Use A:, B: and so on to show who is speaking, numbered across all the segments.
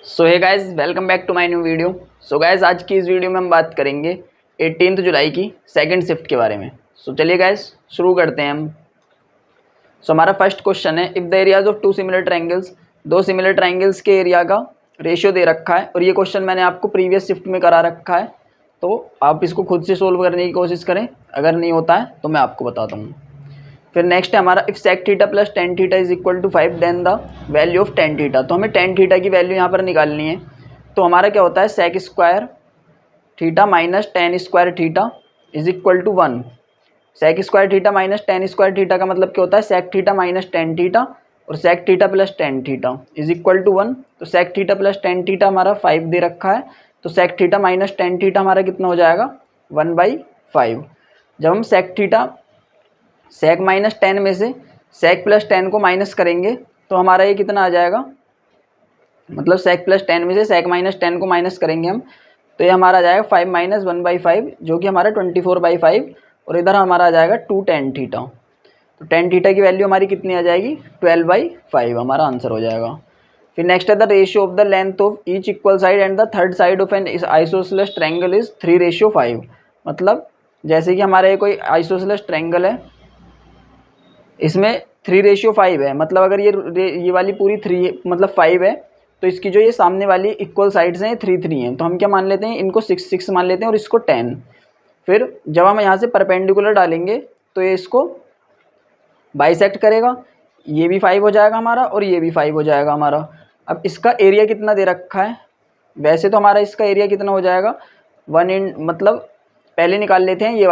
A: So hey guys, welcome back to my new video. So guys, आज की इस video में हम बात करेंगे 18 जुलाई की सेकंड शिफ्ट के बारे में। सो चलिए गाइस, शुरू करते हैं हम। सो हमारा फर्स्ट क्वेश्चन है, if the areas of two similar triangles, दो सिमिलर ट्रायंगल्स के एरिया का रेशियो दे रखा है। और ये क्वेश्चन मैंने आपको प्रीवियस शिफ्ट में करा रखा है, तो आप इसको खुद से सोल्व करने की कोशिश करें। अगर नहीं होता है तो मैं आपको बताता हूँ। फिर नेक्स्ट है हमारा, if sec theta plus tan theta is equal to 5 then the value of tan theta. तो हमें टेन थीटा की वैल्यू यहाँ पर निकालनी है। तो हमारा क्या होता है, sec square theta minus tan square theta is equal to 1। Sec square theta minus tan square theta का मतलब क्या होता है, sec theta minus tan theta, और sec theta plus tan theta is equal to 1। तो sec theta plus tan theta हमारा 5 दे रखा है, तो sec theta minus tan theta हमारा कितना हो जाएगा, 1/5। जब हम सेक माइनस टेन में से सेक प्लस टेन को माइनस करेंगे तो हमारा ये कितना आ जाएगा, मतलब सेक प्लस टेन में से सेक माइनस टेन को माइनस करेंगे हम, तो ये हमारा आ जाएगा 5 माइनस 1/5 जो कि हमारा 24/5, और इधर हमारा आ जाएगा 2 टेन थीटा। तो टेन थीटा की वैल्यू हमारी कितनी आ जाएगी, 12/5 हमारा आंसर हो जाएगा। फिर नेक्स्ट है, the ratio of the length of each equal side and the third side of N isosceles triangle is 3:5। मतलब जैसे कि हमारा ये कोई आइसोसेलेस ट्रायंगल है, इसमें 3:5 है। मतलब अगर ये वाली पूरी 3 मतलब 5 है, तो इसकी जो ये सामने वाली इक्वल साइड्स हैं 3 हैं। तो हम क्या मान लेते हैं, इनको 6 मान लेते हैं और इसको 10। फिर जब हम यहाँ से परपेंडिकुलर डालेंगे तो ये इसको बाइसेक्ट करेगा, ये भी 5 हो जाएगा हमारा और ये भी 5 हो जाएगा हमारा। अब इसका एरिया कितना दे रखा है, वैसे तो हमारा इसका एरिया कितना हो जाएगा, मतलब पहले निकाल लेते हैं ये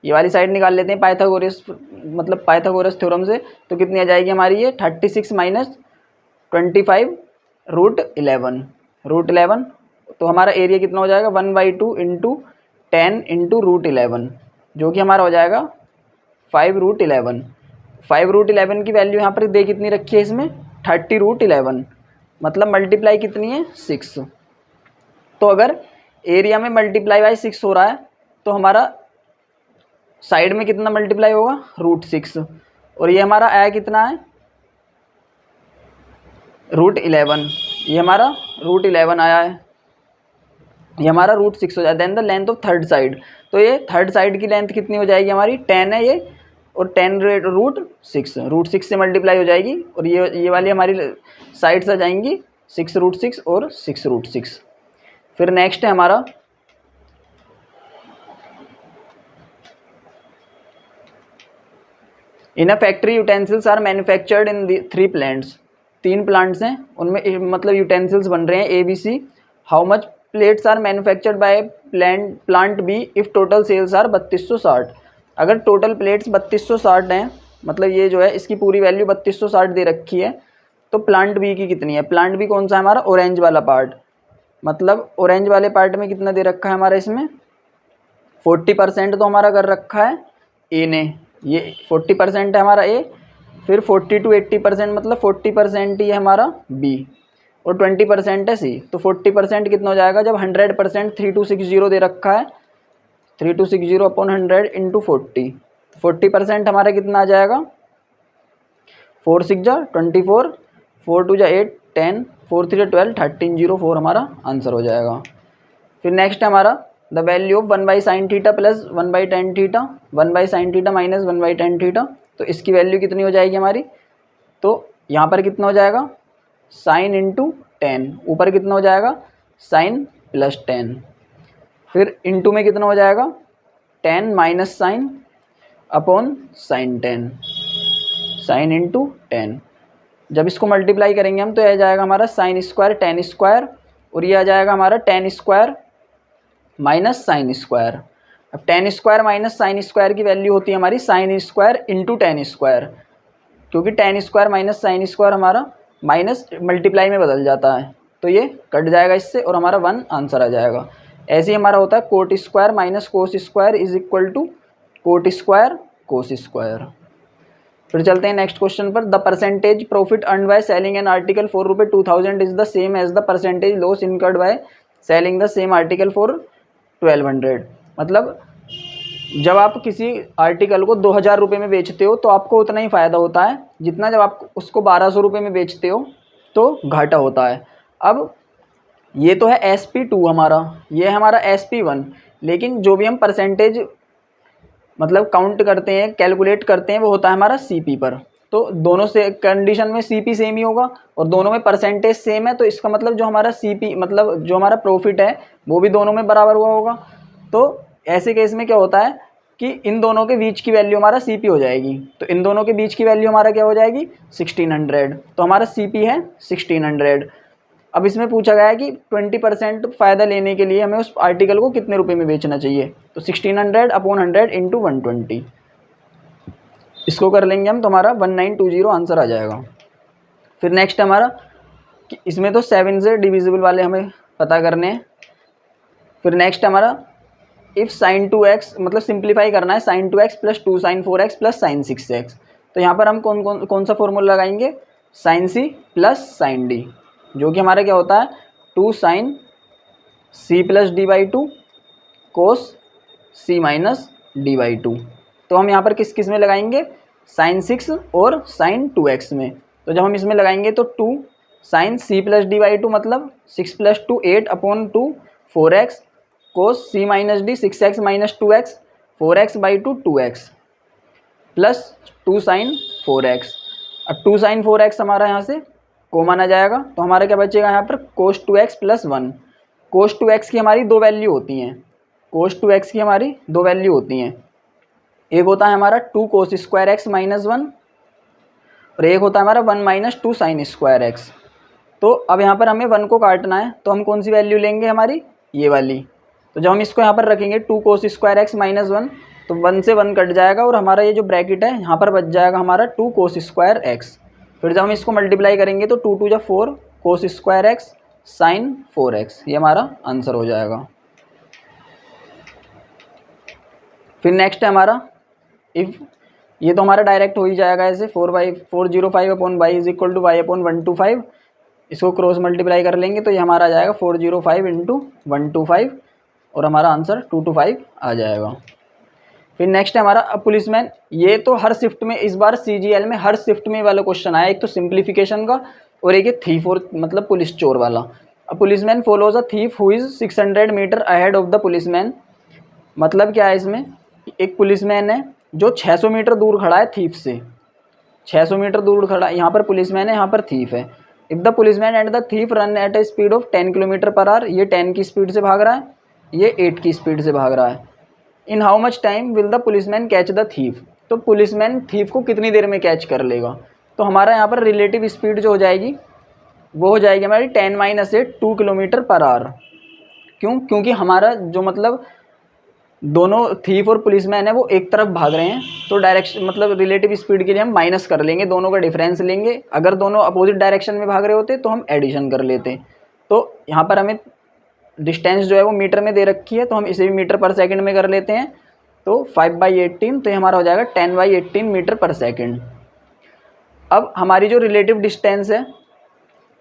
A: वाली साइड निकाल लेते हैं पाइथागोरस थ्योरम से। तो कितनी आ जाएगी हमारी ये 36 माइनस 25 रूट 11। तो हमारा एरिया कितना हो जाएगा, 1/2 इंटू 10 इंटू रूट 11, जो कि हमारा हो जाएगा 5√11। 5√11 की वैल्यू यहाँ पर दे कितनी रखी है, इसमें 30√11, मतलब मल्टीप्लाई कितनी है, 6। तो अगर एरिया में मल्टीप्लाई बाई 6 हो रहा है तो हमारा साइड में कितना मल्टीप्लाई होगा, √6। और ये हमारा आया कितना है, √11। ये हमारा √11 आया है, ये हमारा √6 हो जाए। Then the length of third side, तो ये थर्ड साइड की लेंथ कितनी हो जाएगी हमारी, 10 है ये, और 10 √6 से मल्टीप्लाई हो जाएगी। और ये वाली हमारी साइड्स आ जाएंगी 6√6 और 6√6। फिर नेक्स्ट है हमारा, in a factory utensils are manufactured in 3 plants. 3 plants हैं, उनमें मतलब यूटेंसिल्स बन रहे हैं ABC। How much plates are manufactured by plant B if total sales are 3260। अगर टोटल प्लेट्स 3260 हैं, मतलब ये जो है इसकी पूरी वैल्यू 3260 दे रखी है, तो प्लांट B की कितनी है। प्लांट B कौन सा है हमारा, ऑरेंज वाला पार्ट। मतलब ऑरेंज वाले पार्ट में कितना दे रखा है हमारा, इसमें 40% तो हमारा कर रखा है A ने, ये 40% है हमारा A। फिर 40 to 80% मतलब 40% ही है हमारा B, और 20% है C। तो 40% कितना हो जाएगा, जब 100% 3260 दे रखा है, 3260 अपॉन 100 इंटू 40, 40% हमारा कितना आ जाएगा, 4 6 जा 24, 4 2 जा 8 10, 4 3 जा 12, 1304 हमारा आंसर हो जाएगा। फिर नेक्स्ट है हमारा, the value of 1/sin theta plus 1/tan theta, 1/sin theta minus 1/tan theta. तो इसकी वैल्यू कितनी हो जाएगी हमारी, तो यहाँ पर कितना हो जाएगा, साइन इंटू टेन, ऊपर कितना हो जाएगा, साइन प्लस टेन। फिर इंटू में कितना हो जाएगा, ten minus sine upon sine ten, sine into ten. जब इसको मल्टीप्लाई करेंगे हम तो यह आ जाएगा हमारा साइन स्क्वायर टेन स्क्वायर, और ये आ जाएगा हमारा tan square minus sine square. अब tan square minus sine square की वैल्यू होती है हमारी sine square into tan square, क्योंकि tan square minus sine square हमारा माइनस मल्टीप्लाई में बदल जाता है, तो ये कट जाएगा इससे और हमारा 1 आंसर आ जाएगा। ऐसे ही हमारा होता है cot square minus cos square is equal to cot square cos square. फिर चलते हैं नेक्स्ट क्वेश्चन पर, the percentage profit earn by selling an article for ₹2000 is the same as the percentage loss incurred by selling the same article for 1200। मतलब जब आप किसी article को 2000 रुपये में बेचते हो तो आपको उतना ही फ़ायदा होता है जितना जब आप उसको 1200 रुपये में बेचते हो तो घाटा होता है। अब ये तो है SP2 हमारा, ये है हमारा SP1, लेकिन जो भी हम परसेंटेज मतलब काउंट करते हैं, कैलकुलेट करते हैं, वो होता है हमारा CP पर। तो दोनों से कंडीशन में CP सेम ही होगा और दोनों में परसेंटेज सेम है, तो इसका मतलब जो हमारा CP मतलब जो हमारा प्रॉफिट है वो भी दोनों में बराबर हुआ होगा। तो ऐसे केस में क्या होता है कि इन दोनों के बीच की वैल्यू हमारा CP हो जाएगी, तो इन दोनों के बीच की वैल्यू हमारा क्या हो जाएगी 1600, तो हमारा CP है 1600। अब इसमें पूछा गया है कि 20% फ़ायदा लेने के लिए हमें उस आर्टिकल को कितने रुपए में बेचना चाहिए, तो 1600 अपॉन 100 इंटू 120, इसको कर लेंगे हम तो हमारा 1920 आंसर आ जाएगा। फिर नेक्स्ट हमारा कि इसमें तो 7 से डिविजिबल वाले हमें पता करने हैं। फिर नेक्स्ट हमारा इफ़ sin 2x मतलब सिंप्लीफाई करना है sin 2x plus 2 sin 4x plus sin 6x, तो यहाँ पर हम कौन सा फॉर्मूला लगाएंगे sin c plus sin d, जो कि हमारा क्या होता है 2 sin c plus d/2 cos c minus d/2। तो हम यहाँ पर किस किस में लगाएंगे sin 6 और sin 2x में। तो जब हम इसमें लगाएंगे तो 2 sin c प्लस d/2 मतलब 6 plus 2 8 upon 2 4x cos c minus d 6x minus 2x 4x/2 2x plus 2 sin 4x। अब 2 sin 4x हमारा यहाँ से कॉमन आ जाएगा, तो हमारा क्या बचेगा यहाँ पर cos 2x plus 1। cos 2x की हमारी दो वैल्यू होती हैं, cos 2x की हमारी दो वैल्यू होती हैं, एक होता है हमारा 2 cos स्क्वायर x माइनस 1 और एक होता है हमारा 1 माइनस 2 sin स्क्वायर x। तो अब यहाँ पर हमें 1 को काटना है, तो हम कौन सी वैल्यू लेंगे हमारी ये वाली। तो जब हम इसको यहाँ पर रखेंगे 2 cos स्क्वायर x माइनस 1, तो 1 से 1 कट जाएगा और हमारा ये जो ब्रैकेट है यहाँ पर बच जाएगा हमारा 2 cos स्क्वायर x। फिर जब हम इसको मल्टीप्लाई करेंगे तो 2 2 जा 4 cos square x sin 4x, ये हमारा आंसर हो जाएगा। फिर नेक्स्ट है हमारा इफ़, ये तो हमारा डायरेक्ट हो ही जाएगा ऐसे 405 upon y is equal to y upon 125, इसको क्रॉस मल्टीप्लाई कर लेंगे तो ये हमारा आ जाएगा 405 इंटू 125 और हमारा आंसर 225 आ जाएगा। फिर नेक्स्ट है हमारा पुलिसमैन, ये तो हर शिफ्ट में इस बार CGL में हर शिफ्ट में वाला क्वेश्चन आया, एक तो सिंप्लीफिकेशन का और एक थीफ और मतलब पुलिस चोर वाला। A policeman follows a thief who is 600 metre ahead of the policeman, मतलब क्या है इसमें, एक पुलिसमैन है जो 600 मीटर दूर खड़ा है थीफ से, 600 मीटर दूर खड़ा है, यहाँ पर पुलिसमैन है, यहाँ पर थीफ है। If the policeman and the thief run at A speed of 10 kilometre per hour, ये 10 की स्पीड से भाग रहा है, ये 8 की स्पीड से भाग रहा है। In how much time will the policeman catch the thief, तो पुलिसमैन थीफ को कितनी देर में कैच कर लेगा। तो हमारा यहाँ पर रिलेटिव स्पीड जो हो जाएगी वो हो जाएगी हमारी 10 माइनस 8 2 किलोमीटर पर आवर। क्यों, क्योंकि हमारा जो मतलब दोनों थीफ और पुलिसमैन है वो एक तरफ भाग रहे हैं, तो डायरेक्शन मतलब रिलेटिव स्पीड के लिए हम माइनस कर लेंगे, दोनों का डिफरेंस लेंगे। अगर दोनों अपोजिट डायरेक्शन में भाग रहे होते तो हम एडिशन कर लेते। तो यहाँ पर हमें डिस्टेंस जो है वो मीटर में दे रखी है, तो हम इसे भी मीटर पर सेकंड में कर लेते हैं, तो 5/18, तो ये हमारा हो जाएगा 10/18 मीटर पर सेकंड। अब हमारी जो रिलेटिव डिस्टेंस है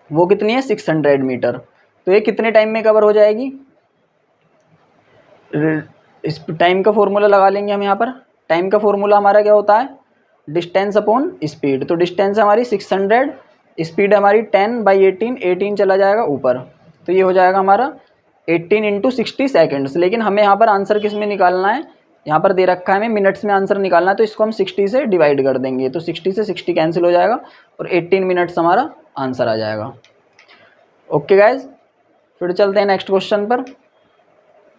A: वो कितनी है 600 मीटर, तो ये कितने टाइम में कवर हो जाएगी, इस टाइम का फॉर्मूला लगा लेंगे हम यहाँ पर। टाइम का फॉर्मूला हमारा क्या होता है डिस्टेंस अपॉन स्पीड, तो डिस्टेंस हमारी 600, स्पीड हमारी 10/18, 18 चला जाएगा ऊपर, तो ये हो जाएगा हमारा 18 इंटू 60 सेकेंड्स। लेकिन हमें यहाँ पर आंसर किस में निकालना है, यहाँ पर दे रखा है हमें मिनट्स में आंसर निकालना है, तो इसको हम 60 से डिवाइड कर देंगे, तो 60 से 60 कैंसिल हो जाएगा और 18 मिनट्स हमारा आंसर आ जाएगा। ओके गाइज, फिर चलते हैं नेक्स्ट क्वेश्चन पर।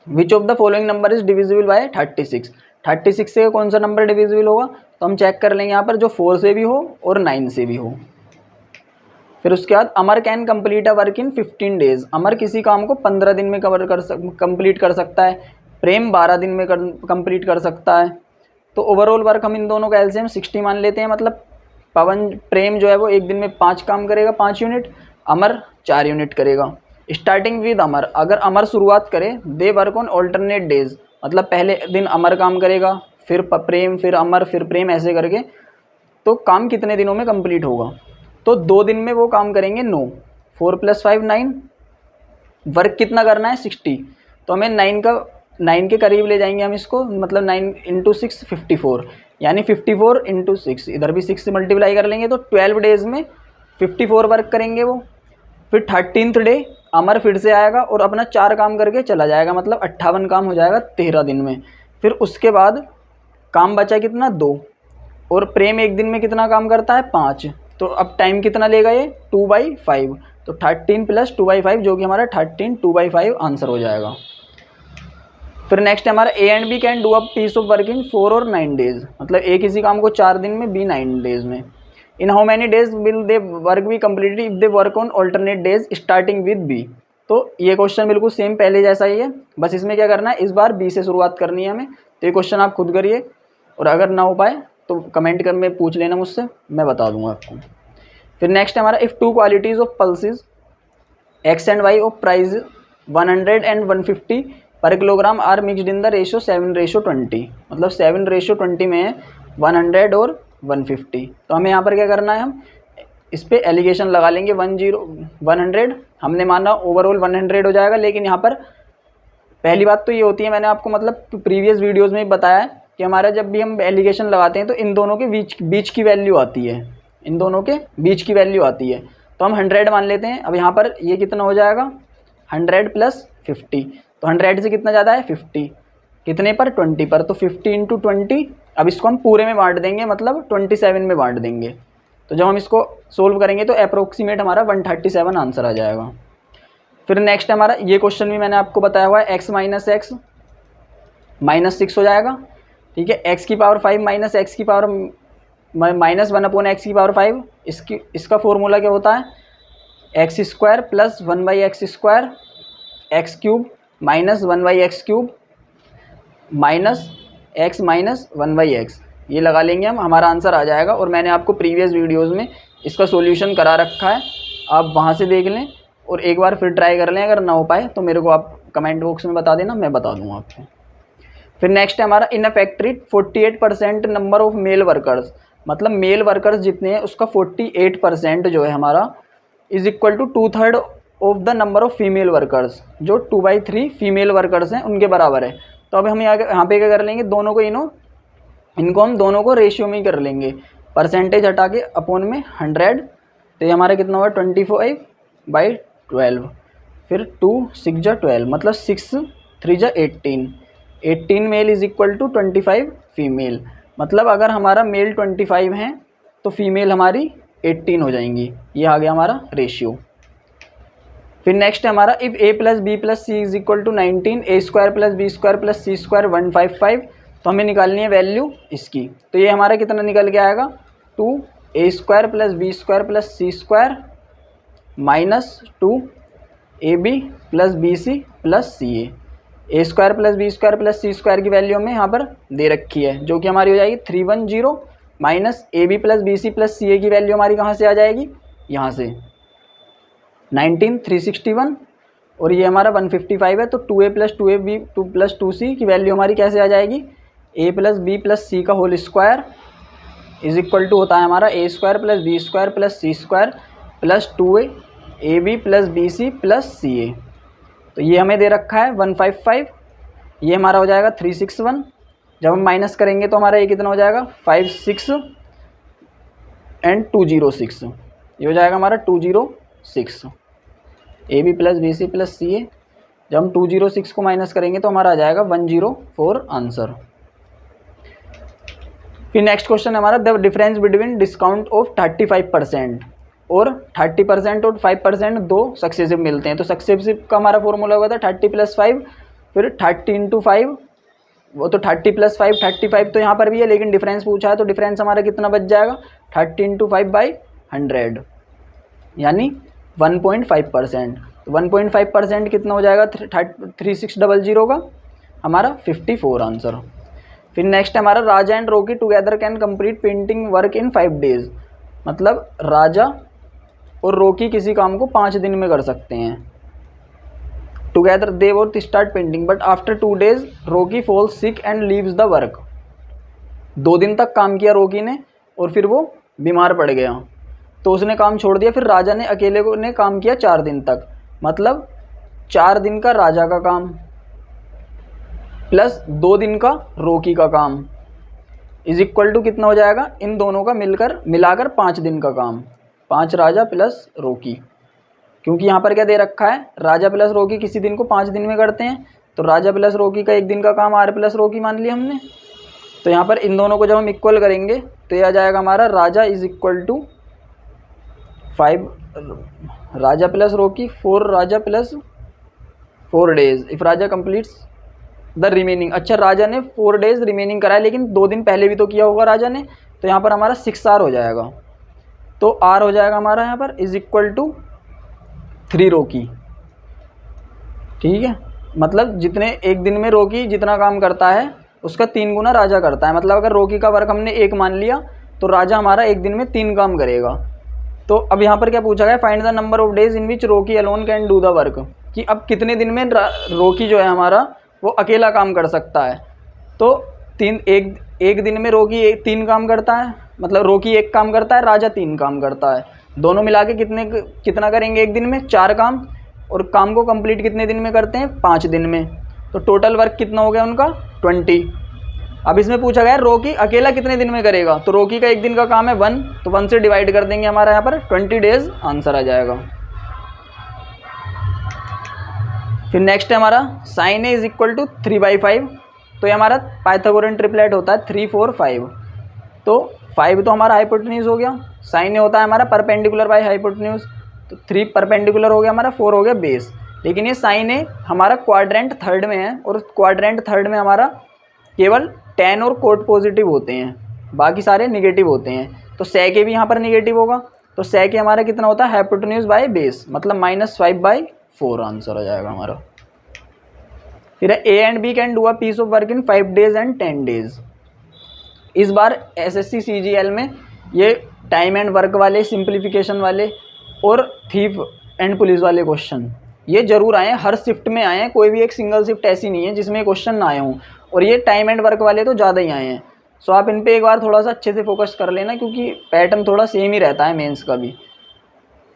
A: Which of the following number is divisible by 36, 36 से कौन सा नंबर डिविजिबल होगा, तो हम चेक कर लेंगे यहाँ पर जो 4 से भी हो और 9 से भी हो। फिर उसके बाद Amar can complete a work in 15 days, Amar किसी काम को 15 दिन में कंप्लीट कर सकता है, प्रेम 12 दिन में कंप्लीट कर सकता है। तो ओवरऑल वर्क हम इन दोनों का एलसीएम 60 मान लेते हैं, मतलब प्रेम जो है वो एक दिन में 5 काम करेगा 5 यूनिट, अमर 4 यूनिट करेगा। स्टार्टिंग विद अमर, अगर अमर शुरुआत करे, दे वर्क ऑन ऑल्टरनेट डेज, मतलब पहले दिन अमर काम करेगा, फिर प्रेम, फिर अमर, फिर प्रेम, ऐसे करके, तो काम कितने दिनों में कंप्लीट होगा, तो 2 दिन में वो काम करेंगे 9, 4 + 5 9, वर्क कितना करना है 60, तो हमें 9 के करीब ले जाएंगे हम इसको, मतलब 9 × 6 54, यानी 54 × 6, इधर भी 6 से मल्टीप्लाई कर लेंगे तो 12 डेज़ में 54 वर्क करेंगे वो। फिर 13th डे अमर फिर से आएगा और अपना 4 काम करके चला जाएगा, मतलब 58 काम हो जाएगा 13 दिन में। फिर उसके बाद काम बचा कितना 2, और प्रेम एक दिन में कितना काम करता है 5, तो अब टाइम कितना लेगा ये 2/5, तो 13 + 2/5 जो कि हमारा 13 2/5 आंसर हो जाएगा। फिर नेक्स्ट है हमारा A and B can do a piece of work in 4 और 9 डेज, मतलब ए किसी काम को 4 दिन में, बी 9 डेज में। In how many days will the work be completed if they work on alternate days starting with B. तो ये क्वेश्चन बिल्कुल सेम पहले जैसा ही है, बस इसमें क्या करना है, इस बार बी से शुरुआत करनी है हमें। तो ये क्वेश्चन आप खुद करिए, और अगर ना हो पाए तो कमेंट कर में पूछ लेना मुझसे, मैं बता दूंगा आपको। फिर नेक्स्ट है हमारा if two qualities of pulses X and Y of price 100 and 150 per kilogram are mixed in the ratio 7:20, मतलब 7:20 में है 100 और 150। तो हमें यहाँ पर क्या करना है, हम इस पर एलिगेशन लगा लेंगे। 100 हमने माना ओवरऑल 100 हो जाएगा, लेकिन यहाँ पर पहली बात तो ये होती है, मैंने आपको मतलब प्रीवियस वीडियोज़ में बताया है कि हमारा जब भी हम एलिगेशन लगाते हैं तो इन दोनों के बीच की वैल्यू आती है, इन दोनों के बीच की वैल्यू आती है। तो हम 100 मान लेते हैं। अब यहाँ पर ये कितना हो जाएगा 100 + 50, तो 100 से कितना ज़्यादा है 50, कितने पर 20 पर, तो 50 × 20। अब इसको हम पूरे में बांट देंगे, मतलब 27 में बांट देंगे। तो जब हम इसको सोल्व करेंगे तो अप्रोक्सीमेट हमारा 137 आंसर आ जाएगा। फिर नेक्स्ट हमारा ये क्वेश्चन भी मैंने आपको बताया हुआ है, x - x -6 हो जाएगा, ठीक है। x की पावर 5 - x की पावर -1/x⁵, इसका फॉर्मूला क्या होता है, x² + 1/x² x³ -1/x³ -x - 1/x, ये लगा लेंगे हम, हमारा आंसर आ जाएगा। और मैंने आपको प्रीवियस वीडियोज़ में इसका सॉल्यूशन करा रखा है, आप वहाँ से देख लें और एक बार फिर ट्राई कर लें। अगर ना हो पाए तो मेरे को आप कमेंट बॉक्स में बता देना, मैं बता दूँगा आपको। फिर नेक्स्ट है हमारा in a factory 48% number of male workers, मतलब मेल वर्कर्स जितने हैं उसका 48% जो है हमारा is equal to 2/3 of the number of female workers, जो 2/3 फीमेल वर्कर्स हैं उनके बराबर है। तो अब हम यहाँ पे क्या कर लेंगे, दोनों को इनको हम दोनों को रेशियो में ही कर लेंगे, परसेंटेज हटा के अपॉन में 100। तो ये हमारा कितना हुआ 25/12, फिर 2 6 जा 12, मतलब 6 3 जा 18 male is equal to 25 female, मतलब अगर हमारा मेल 25 हैं तो फीमेल हमारी 18 हो जाएंगी। ये आ गया हमारा रेशियो। फिर नेक्स्ट है हमारा if a + b + c is equal to 19, a² + b² + c² 155, तो हमें निकालनी है वैल्यू इसकी। तो ये हमारा कितना निकल के आएगा 2a² + b² + c² -2ab + bc + ca। a² + b² + c² की वैल्यू हमें यहाँ पर दे रखी है, जो कि हमारी हो जाएगी 310 -ab + bc + ca की वैल्यू हमारी कहाँ से आ जाएगी, यहाँ से 19 361, और ये हमारा 155 है। तो 2a + 2ab 2 + 2c की वैल्यू हमारी कैसे आ जाएगी, a + b + c का whole square is equal to होता है हमारा a² + b² + c² + 2ab + bc + ca। तो ये हमें दे रखा है 155, ये हमारा हो जाएगा 361। जब हम माइनस करेंगे तो हमारा ये कितना हो जाएगा 56 एंड 206, ये हो जाएगा हमारा 206 ab + bc + ca। जब हम 206 को माइनस करेंगे तो हमारा आ जाएगा 104 आंसर। फिर नेक्स्ट क्वेश्चन है हमारा the difference between discount of 35% और 30% और 5% दो सक्सेसिव मिलते हैं। तो सक्सेसिव का हमारा फॉर्मूला हुआ था 30 + 5, फिर 30 × 5, वो तो 30 + 5 35 तो यहाँ पर भी है, लेकिन डिफरेंस पूछा है तो डिफरेंस हमारा कितना बच जाएगा 30 × 5/100, यानी 1.5%। तो 1.5% कितना हो जाएगा 3600 का हमारा 54 आंसर। फिर नेक्स्ट है हमारा Raja and Rocky together can complete painting work in 5 days, मतलब राजा और रॉकी किसी काम को 5 दिन में कर सकते हैं। Together they both start painting but after 2 days Rocky falls sick and leaves the work. 2 दिन तक काम किया रॉकी ने और फिर वो बीमार पड़ गया तो उसने काम छोड़ दिया। फिर राजा ने अकेले को ने काम किया 4 दिन तक, मतलब 4 दिन का राजा का काम प्लस 2 दिन का रॉकी का काम इज इक्वल टू कितना हो जाएगा, इन दोनों का मिलाकर 5 दिन का काम, 5 राजा प्लस रॉकी। क्योंकि यहाँ पर क्या दे रखा है, राजा प्लस रोकी किसी दिन को 5 दिन में करते हैं, तो राजा प्लस रोकी का एक दिन का काम आर प्लस रोकी मान लिया हमने। तो यहाँ पर इन दोनों को जब हम इक्वल करेंगे तो यह आ जाएगा हमारा Raja is equal to 5 Raja plus Rocky 4 Raja plus 4 days if Raja completes the remaining. अच्छा, राजा ने 4 डेज रिमेनिंग कराया, लेकिन 2 दिन पहले भी तो किया होगा राजा ने, तो यहाँ पर हमारा 6 आर हो जाएगा। तो आर हो जाएगा हमारा यहाँ पर इज इक्वल टू 3 रोकी। ठीक है, मतलब जितने एक दिन में रोकी जितना काम करता है उसका 3 गुना राजा करता है। मतलब अगर रोकी का वर्क हमने 1 मान लिया तो राजा हमारा एक दिन में 3 काम करेगा। तो अब यहाँ पर क्या पूछा गया, find the number of days in which Rocky alone can do the work, कि अब कितने दिन में रोकी जो है हमारा वो अकेला काम कर सकता है। तो एक दिन में रोकी 3 काम करता है, मतलब रोकी 1 काम करता है, राजा 3 काम करता है। दोनों मिला के कितना करेंगे एक दिन में, 4 काम, और काम को कंप्लीट कितने दिन में करते हैं, 5 दिन में। तो टोटल वर्क कितना हो गया उनका, 20। अब इसमें पूछा गया रोकी अकेला कितने दिन में करेगा, तो रोकी का एक दिन का काम है 1, तो 1 से डिवाइड कर देंगे, हमारा यहाँ पर 20 डेज आंसर आ जाएगा। फिर नेक्स्ट है हमारा sine A is equal to 3/5। तो ये हमारा पाइथागोरन ट्रिपलेट होता है 3 4 5। तो 5 तो हमारा हाइपोटेन्यूज हो गया, साइन ए होता है हमारा परपेंडिकुलर बाय हाइपोटेन्यूज, तो 3 परपेंडिकुलर हो गया हमारा, 4 हो गया बेस। लेकिन ये साइन ए हमारा क्वाड्रेंट थर्ड में है, और क्वाड्रेंट थर्ड में हमारा केवल tan और कोट पॉजिटिव होते हैं, बाकी सारे निगेटिव होते हैं। तो sec ए भी यहाँ पर निगेटिव होगा, तो sec ए हमारा कितना होता है, हाइपोटेन्यूज बाय बेस, मतलब -5/4 आंसर हो जाएगा हमारा। फिर A and B can do a piece of work in 5 days and 10 days। इस बार SSC CGL में ये टाइम एंड वर्क वाले, सिंप्लीफिकेशन वाले और थीफ एंड पुलिस वाले क्वेश्चन ये जरूर आए हैं, हर शिफ्ट में आए हैं, कोई भी एक सिंगल शिफ्ट ऐसी नहीं है जिसमें क्वेश्चन ना आए हों, और ये टाइम एंड वर्क वाले तो ज़्यादा ही आए हैं। सो आप इन पे एक बार थोड़ा सा अच्छे से फोकस कर लेना, क्योंकि पैटर्न थोड़ा सेम ही रहता है मेंस का भी।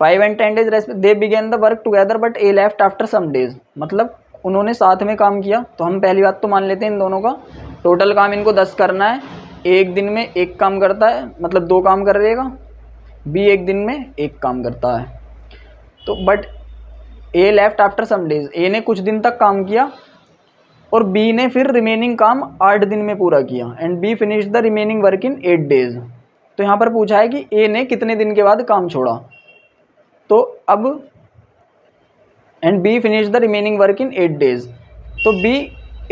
A: 5 and 10 days they begin the work together but A left after some days, मतलब उन्होंने साथ में काम किया। तो हम पहली बात तो मान लेते हैं इन दोनों का टोटल काम इनको 10 करना है, एक दिन में 1 काम करता है, मतलब 2 काम कर लेगा, बी एक दिन में 1 काम करता है। तो but A left after some days, A ने कुछ दिन तक काम किया और बी ने फिर रिमेनिंग काम 8 दिन में पूरा किया, and B finish the remaining work in 8 days। तो यहाँ पर पूछा है कि ए ने कितने दिन के बाद काम छोड़ा, तो अब and B finish the remaining work in 8 days। तो बी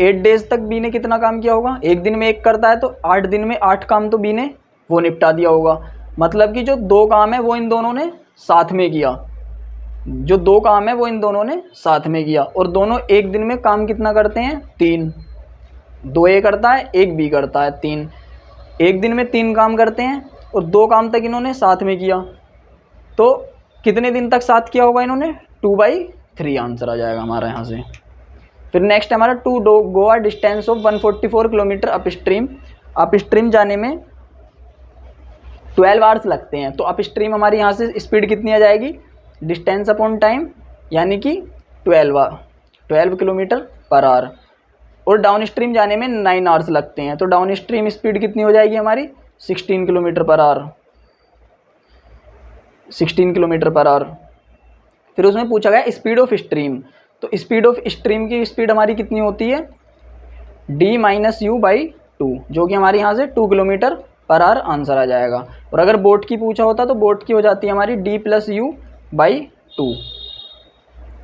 A: 8 days तक बी ने कितना काम किया होगा, एक दिन में 1 करता है, तो 8 दिन में 8 काम तो बी ने वो निपटा दिया होगा। मतलब कि जो 2 काम है वो इन दोनों ने साथ में किया, जो 2 काम है वो इन दोनों ने साथ में किया, और दोनों एक दिन में काम कितना करते हैं, 3। 2 ए करता है, 1 बी करता है, 3। एक दिन में 3 काम करते हैं और 2 काम तक इन्होंने साथ में किया, तो कितने दिन तक साथ किया होगा इन्होंने, 2/3 आंसर आ जाएगा हमारा यहाँ से। फिर नेक्स्ट हमारा to go a distance of 144 kilometre upstream जाने में 12 आवर्स लगते हैं। तो अप स्ट्रीम हमारी यहाँ से स्पीड कितनी आ जाएगी, डिस्टेंस अपॉन टाइम, यानी कि 12 किलोमीटर पर आवर, और डाउन स्ट्रीम जाने में 9 आवर्स लगते हैं। तो डाउन स्ट्रीम स्पीड कितनी हो जाएगी हमारी, 16 kilometre per hour, 16 kilometre per hour. फिर उसमें पूछा गया स्पीड ऑफ स्ट्रीम, तो स्पीड ऑफ स्ट्रीम की स्पीड हमारी कितनी होती है, d-u/2, जो कि हमारे यहाँ से 2 किलोमीटर पर आवर आंसर आ जाएगा। और अगर बोट की पूछा होता तो बोट की हो जाती है हमारी d+u/2,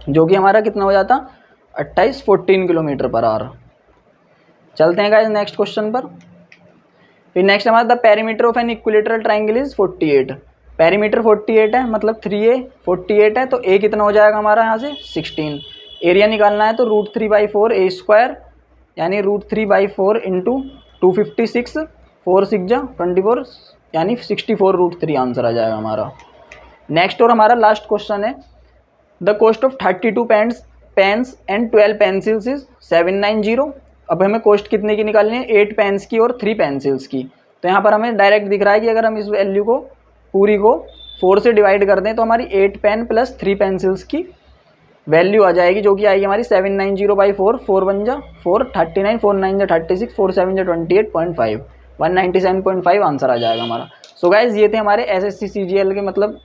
A: जो कि हमारा कितना हो जाता, 14 किलोमीटर पर आवर। चलते हैं गाइस नेक्स्ट क्वेश्चन पर। फिर नेक्स्ट हमारा the perimeter of an equilateral triangle is 48। Perimeter 48 है, मतलब 3a 48 है, तो a कितना हो जाएगा हमारा यहाँ से 16। एरिया निकालना है तो √3/4 a², यानी √3/4 इंटू 256, 4 6 जा 24, यानी 64√3 आंसर आ जाएगा हमारा। नेक्स्ट और हमारा लास्ट क्वेश्चन है the cost of 32 pens and 12 pencils is 790। अब हमें कॉस्ट कितने की निकालनी है, 8 पेन्स की और 3 पेंसिल्स की। तो यहाँ पर हमें डायरेक्ट दिख रहा है कि अगर हम इस वैल्यू को पूरी को 4 से डिवाइड कर दें तो हमारी 8 पेन प्लस 3 पेंसिल्स की वैल्यू आ जाएगी, जो कि आएगी हमारी 790/4, 4 1 जा 4, 39, 4 9 जा 36, 4 7 जा 28.5, 197.5 आंसर आ जाएगा हमारा। सो गाइज ये थे हमारे SSC CGL के मतलब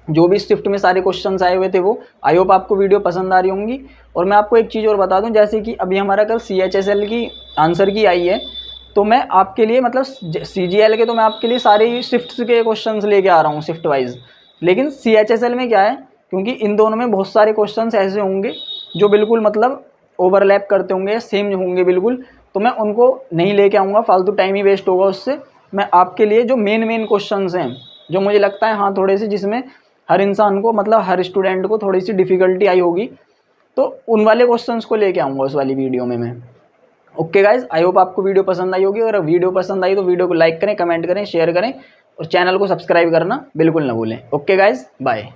A: जो भी शिफ्ट में सारे क्वेश्चंस आए हुए थे वो। आई होप आपको वीडियो पसंद आ रही होंगी। और मैं आपको एक चीज़ और बता दूं, जैसे कि अभी हमारा कल CHSL की आंसर की आई है, तो मैं आपके लिए मतलब CGL के तो मैं आपके लिए सारे ही शिफ्ट्स के क्वेश्चंस लेके आ रहा हूँ शिफ्ट वाइज। लेकिन CHSL में क्या है, क्योंकि इन दोनों में बहुत सारे क्वेश्चंस ऐसे होंगे जो बिल्कुल मतलब ओवरलैप करते होंगे, सेम होंगे बिल्कुल, तो मैं उनको नहीं लेके आऊँगा, फालतू टाइम ही वेस्ट होगा उससे। मैं आपके लिए जो मेन क्वेश्चंस हैं, जो मुझे लगता है हाँ थोड़े से जिसमें हर इंसान को मतलब हर स्टूडेंट को थोड़ी सी डिफ़िकल्टी आई होगी, तो उन वाले क्वेश्चंस को लेके आऊँगा उस वाली वीडियो में मैं। ओके गाइज, आई होप आपको वीडियो पसंद आई होगी। अगर वीडियो पसंद आई तो वीडियो को लाइक करें, कमेंट करें, शेयर करें और चैनल को सब्सक्राइब करना बिल्कुल ना भूलें। Okay guys, bye.